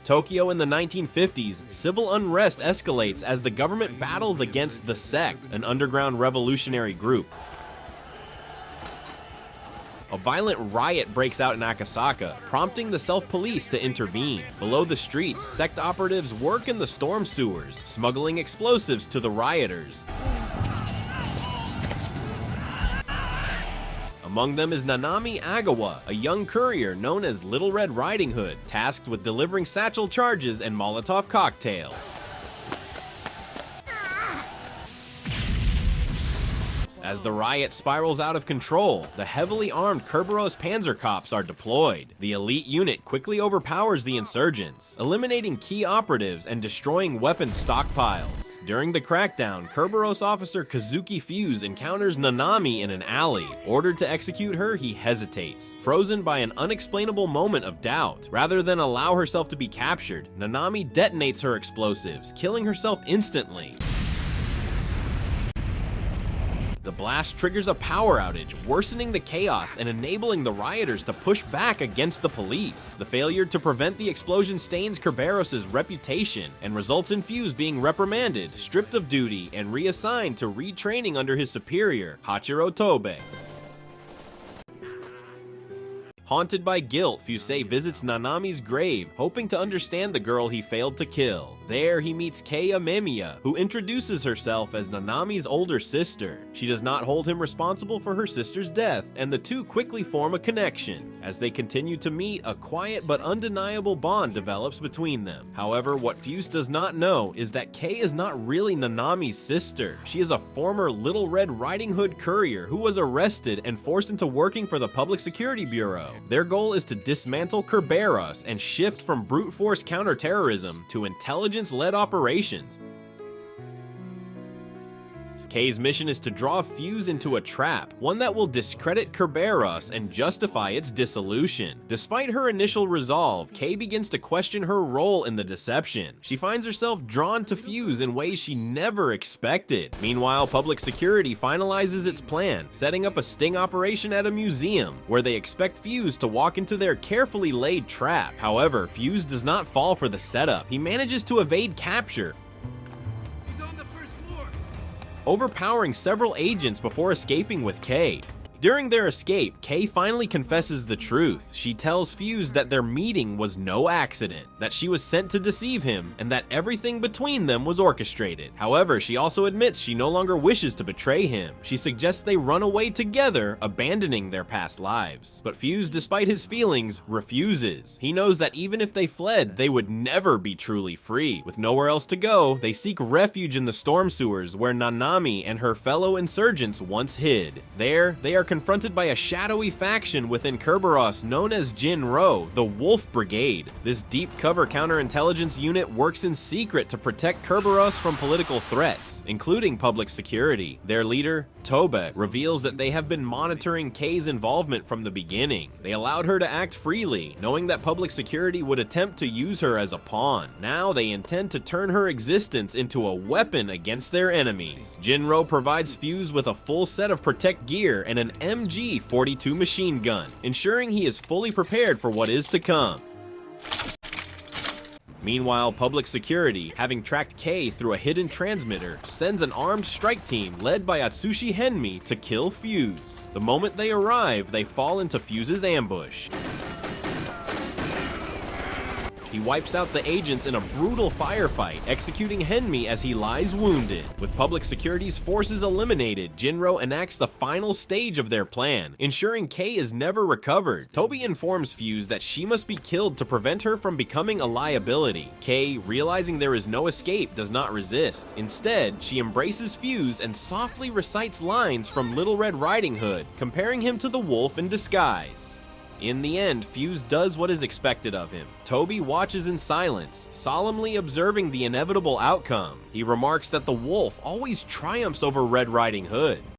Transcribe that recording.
Tokyo in the 1950s, civil unrest escalates as the government battles against the Sect, an underground revolutionary group. A violent riot breaks out in Akasaka, prompting the self-police to intervene. Below the streets, Sect operatives work in the storm sewers, smuggling explosives to the rioters. Among them is Nanami Agawa, a young courier known as Little Red Riding Hood, tasked with delivering satchel charges and Molotov cocktail. As the riot spirals out of control, the heavily armed Kerberos Panzer Cops are deployed. The elite unit quickly overpowers the insurgents, eliminating key operatives and destroying weapons stockpiles. During the crackdown, Kerberos officer Kazuki Fuse encounters Nanami in an alley. Ordered to execute her, he hesitates, frozen by an unexplainable moment of doubt. Rather than allow herself to be captured, Nanami detonates her explosives, killing herself instantly. The blast triggers a power outage, worsening the chaos and enabling the rioters to push back against the police. The failure to prevent the explosion stains Kerberos' reputation and results in Fuse being reprimanded, stripped of duty, and reassigned to retraining under his superior, Hachiro Tobe. Haunted by guilt, Fuse visits Nanami's grave, hoping to understand the girl he failed to kill. There, he meets Kei Amemiya, who introduces herself as Nanami's older sister. She does not hold him responsible for her sister's death, and the two quickly form a connection. As they continue to meet, a quiet but undeniable bond develops between them. However, what Fuse does not know is that Kei is not really Nanami's sister. She is a former Little Red Riding Hood courier who was arrested and forced into working for the Public Security Bureau. Their goal is to dismantle Kerberos and shift from brute force counterterrorism to intelligence-led operations. Kei's mission is to draw Fuse into a trap, one that will discredit Kerberos and justify its dissolution. Despite her initial resolve, Kei begins to question her role in the deception. She finds herself drawn to Fuse in ways she never expected. Meanwhile, Public Security finalizes its plan, setting up a sting operation at a museum, where they expect Fuse to walk into their carefully laid trap. However, Fuse does not fall for the setup. He manages to evade capture, overpowering several agents before escaping with Kei. During their escape, Kei finally confesses the truth. She tells Fuse that their meeting was no accident, that she was sent to deceive him, and that everything between them was orchestrated. However, she also admits she no longer wishes to betray him. She suggests they run away together, abandoning their past lives. But Fuse, despite his feelings, refuses. He knows that even if they fled, they would never be truly free. With nowhere else to go, they seek refuge in the storm sewers where Nanami and her fellow insurgents once hid. There, they are confronted by a shadowy faction within Kerberos known as Jinro, the Wolf Brigade. This deep cover counterintelligence unit works in secret to protect Kerberos from political threats, including public security. Their leader, Tobe, reveals that they have been monitoring Kei's involvement from the beginning. They allowed her to act freely, knowing that public security would attempt to use her as a pawn. Now they intend to turn her existence into a weapon against their enemies. Jinro provides Fuse with a full set of protect gear and an MG-42 machine gun, ensuring he is fully prepared for what is to come. Meanwhile, Public Security, having tracked Kei through a hidden transmitter, sends an armed strike team led by Atsushi Henmi to kill Fuse. The moment they arrive, they fall into Fuse's ambush. He wipes out the agents in a brutal firefight, executing Henmi as he lies wounded. With Public Security's forces eliminated, Jinro enacts the final stage of their plan, ensuring Kei is never recovered. Toby informs Fuse that she must be killed to prevent her from becoming a liability. Kei, realizing there is no escape, does not resist. Instead, she embraces Fuse and softly recites lines from Little Red Riding Hood, comparing him to the wolf in disguise. In the end, Fuse does what is expected of him. Toby watches in silence, solemnly observing the inevitable outcome. He remarks that the wolf always triumphs over Red Riding Hood.